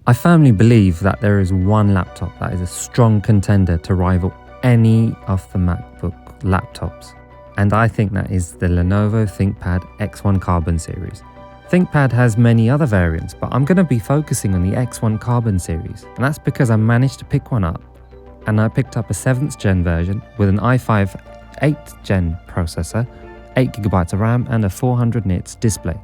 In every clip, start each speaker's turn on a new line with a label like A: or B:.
A: I firmly believe that there is one laptop that is a strong contender to rival any of the MacBook laptops, and I think that is the Lenovo ThinkPad X1 Carbon series. ThinkPad has many other variants, but I'm going to be focusing on the X1 Carbon series, and that's because I managed to pick one up, and I picked up a 7th gen version with an i5 8th gen processor, 8GB of RAM and a 400 nits display,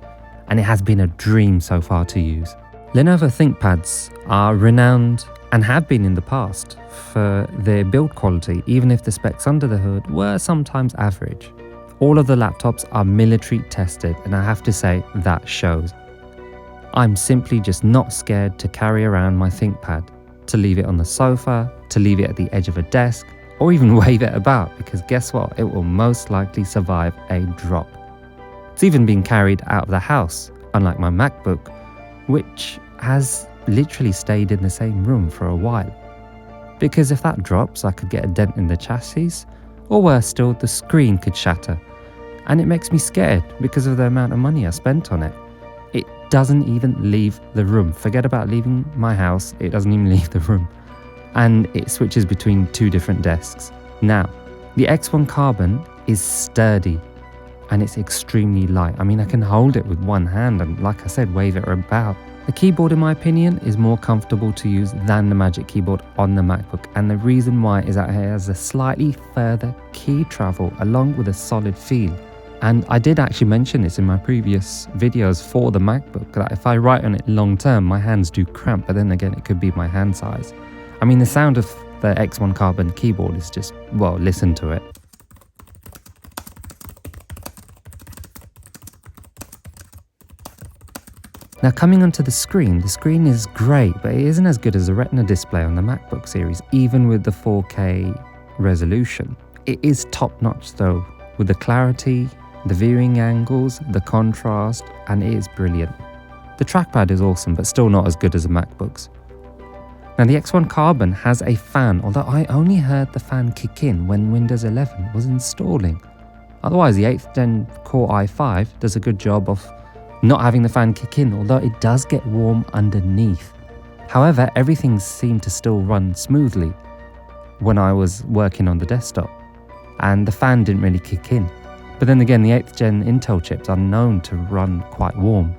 A: and it has been a dream so far to use. Lenovo ThinkPads are renowned and have been in the past for their build quality, even if the specs under the hood were sometimes average. All of the laptops are military tested, and I have to say that shows. I'm simply just not scared to carry around my ThinkPad, to leave it on the sofa, to leave it at the edge of a desk, or even wave it about, because guess what? It will most likely survive a drop. It's even been carried out of the house, unlike my MacBook, which has literally stayed in the same room for a while. Because if that drops, I could get a dent in the chassis, or worse still, the screen could shatter. And it makes me scared because of the amount of money I spent on it. It doesn't even leave the room. Forget about leaving my house, it doesn't even leave the room. And it switches between 2 different desks. Now, the X1 Carbon is sturdy and it's extremely light. I mean, I can hold it with one hand and, like I said, wave it about. The keyboard, in my opinion, is more comfortable to use than the Magic Keyboard on the MacBook, and the reason why is that it has a slightly further key travel along with a solid feel. And I did actually mention this in my previous videos for the MacBook, that if I write on it long term, my hands do cramp, but then again, it could be my hand size. I mean, the sound of the X1 Carbon keyboard is just, well, listen to it. Now, coming onto the screen is great, but it isn't as good as the Retina display on the MacBook series, even with the 4K resolution. It is top notch though, with the clarity, the viewing angles, the contrast, and it is brilliant. The trackpad is awesome, but still not as good as the MacBooks. Now, the X1 Carbon has a fan, although I only heard the fan kick in when Windows 11 was installing. Otherwise, the 8th gen Core i5 does a good job of not having the fan kick in, although it does get warm underneath. However, everything seemed to still run smoothly when I was working on the desktop, and the fan didn't really kick in. But then again, the 8th gen Intel chips are known to run quite warm.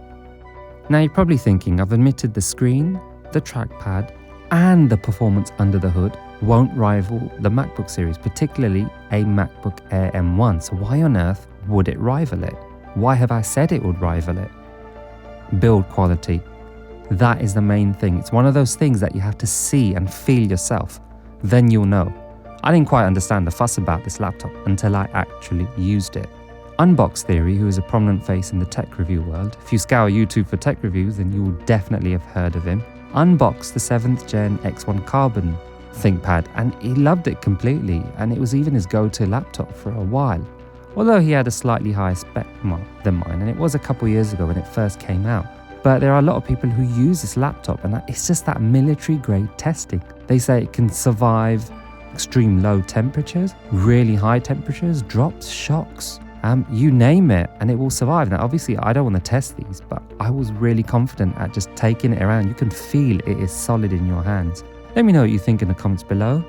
A: Now, you're probably thinking, I've admitted the screen, the trackpad, and the performance under the hood won't rival the MacBook series, particularly a MacBook Air M1. So why on earth would it rival it? Why have I said it would rival it? Build quality. That is the main thing. It's one of those things that you have to see and feel yourself. Then you'll know. I didn't quite understand the fuss about this laptop until I actually used it. Unbox Theory, who is a prominent face in the tech review world, if you scour YouTube for tech reviews, then you will definitely have heard of him, unboxed the 7th gen X1 Carbon ThinkPad, and he loved it completely, and it was even his go-to laptop for a while. Although he had a slightly higher spec than mine, and it was a couple years ago when it first came out. But there are a lot of people who use this laptop, and it's just that military grade testing. They say it can survive extreme low temperatures, really high temperatures, drops, shocks, you name it, and it will survive. Now, obviously, I don't want to test these, but I was really confident at just taking it around. You can feel it is solid in your hands. Let me know what you think in the comments below.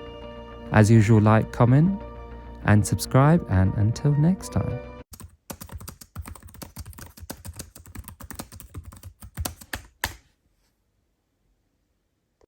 A: As usual, like, comment, and subscribe, and until next time.